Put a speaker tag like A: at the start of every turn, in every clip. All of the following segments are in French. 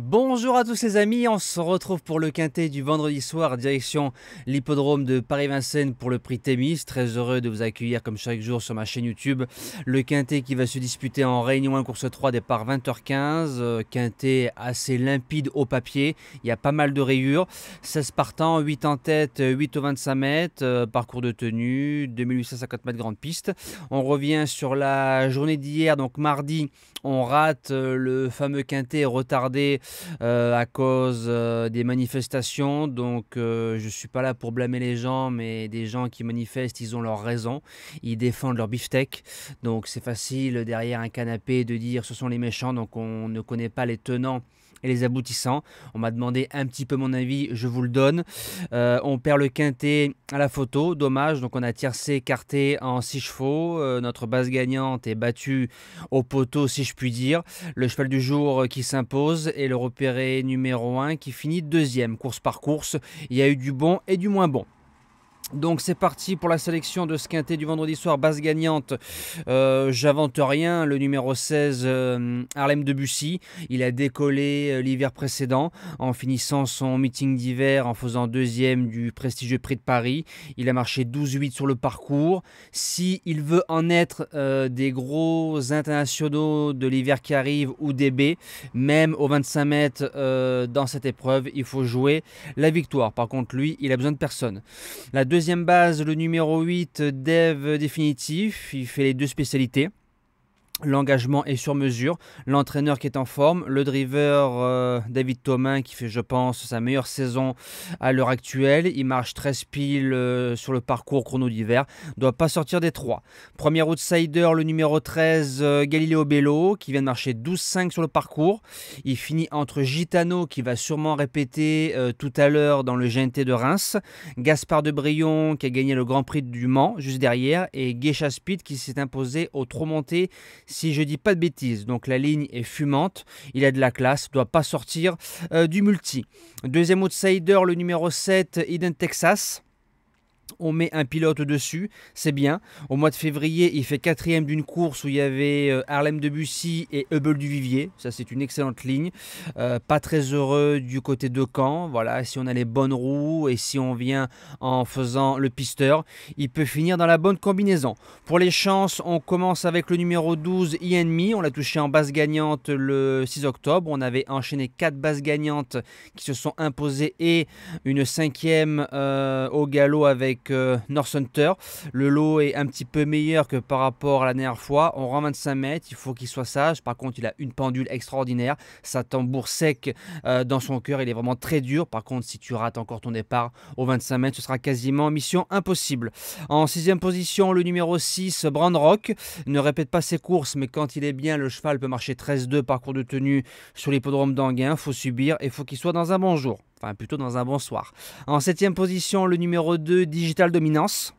A: Bonjour à tous les amis, on se retrouve pour le quintet du vendredi soir, direction l'hippodrome de Paris-Vincennes pour le prix Thémis. Très heureux de vous accueillir comme chaque jour sur ma chaîne YouTube. Le quintet qui va se disputer en Réunion 1 course 3 départ 20h15. Quintet assez limpide au papier, il y a pas mal de rayures. 16 partants, 8 en tête, 8 au 25 mètres, parcours de tenue, 2850 mètres grande piste. On revient sur la journée d'hier, donc mardi, on rate le fameux quintet retardé à cause des manifestations. Donc je ne suis pas là pour blâmer les gens, mais des gens qui manifestent, ils ont leur raison. Ils défendent leur beefsteak. Donc c'est facile derrière un canapé de dire ce sont les méchants. Donc on ne connaît pas les tenants et les aboutissants. On m'a demandé un petit peu mon avis, je vous le donne. On perd le quintet à la photo, dommage. Donc on a tiercé écarté en 6 chevaux. Notre base gagnante est battue au poteau, si je puis dire. Le cheval du jour qui s'impose et le repéré numéro 1 qui finit deuxième, course par course. Il y a eu du bon et du moins bon. Donc c'est parti pour la sélection de ce quintet du vendredi soir, base gagnante. J'invente rien, le numéro 16, Harlem Debussy. Il a décollé l'hiver précédent en finissant son meeting d'hiver en faisant deuxième du prestigieux prix de Paris. Il a marché 12,8 sur le parcours. S'il veut en être des gros internationaux de l'hiver qui arrive ou des B, même aux 25 mètres dans cette épreuve, il faut jouer la victoire. Par contre, lui, il a besoin de personne. La deuxième base, le numéro 8, Dev Définitif. Il fait les deux spécialités. L'engagement est sur mesure, l'entraîneur qui est en forme, le driver David Thomain qui fait je pense sa meilleure saison à l'heure actuelle, il marche 13 piles sur le parcours chrono d'hiver, ne doit pas sortir des 3. Premier outsider, le numéro 13 Galileo Bello qui vient de marcher 12,5 sur le parcours, il finit entre Gitano qui va sûrement répéter tout à l'heure dans le GNT de Reims, Gaspard de Brion qui a gagné le Grand Prix du Mans juste derrière et Geisha Speed qui s'est imposé au trop monté si je dis pas de bêtises. Donc la ligne est fumante, il a de la classe, doit pas sortir du multi. Deuxième outsider, le numéro 7, Eden Texas. On met un pilote dessus, c'est bien. Au mois de février, il fait quatrième d'une course où il y avait Harlem Debussy et Hubble du Vivier. Ça, c'est une excellente ligne. Pas très heureux du côté de Caen. Voilà, si on a les bonnes roues et si on vient en faisant le pisteur, il peut finir dans la bonne combinaison. Pour les chances, on commence avec le numéro 12, Enemy. On l'a touché en base gagnante le 6 octobre. On avait enchaîné 4 bases gagnantes qui se sont imposées et une cinquième au galop avec North Hunter. Le lot est un petit peu meilleur que par rapport à la dernière fois. On rend 25 mètres, il faut qu'il soit sage. Par contre, il a une pendule extraordinaire. Ça tambour sec dans son cœur. Il est vraiment très dur. Par contre, si tu rates encore ton départ aux 25 mètres, ce sera quasiment mission impossible. En 6e position, le numéro 6, Brand Rock. Il ne répète pas ses courses, mais quand il est bien, le cheval peut marcher 13,2 parcours de tenue sur l'hippodrome d'Anguin. Il faut subir et il faut qu'il soit dans un bon jour. Enfin, plutôt dans un bon soir. En 7e position, le numéro 2, Digital Dominance.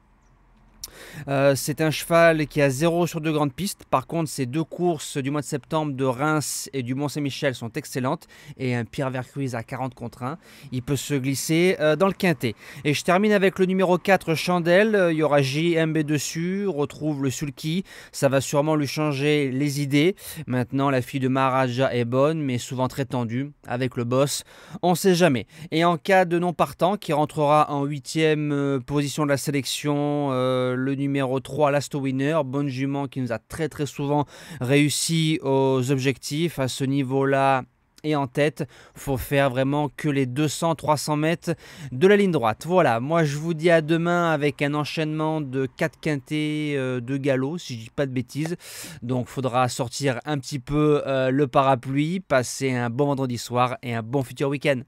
A: C'est un cheval qui a 0 sur 2 grandes pistes. Par contre, ces deux courses du mois de septembre de Reims et du Mont-Saint-Michel sont excellentes. Et un Pierre Vercruise à 40 contre 1. Il peut se glisser dans le quintet. Et je termine avec le numéro 4, Chandelle. Il y aura JMB dessus. On retrouve le Sulky. Ça va sûrement lui changer les idées. Maintenant, la fille de Maharaja est bonne, mais souvent très tendue. Avec le boss, on ne sait jamais. Et en cas de non partant, qui rentrera en 8e position de la sélection, le numéro 3, Last Winner, bonne jument qui nous a très souvent réussi aux objectifs. À ce niveau-là et en tête, faut faire vraiment que les 200-300 mètres de la ligne droite. Voilà, moi je vous dis à demain avec un enchaînement de 4 quintets de galop, si je dis pas de bêtises. Donc faudra sortir un petit peu le parapluie, passer un bon vendredi soir et un bon futur week-end.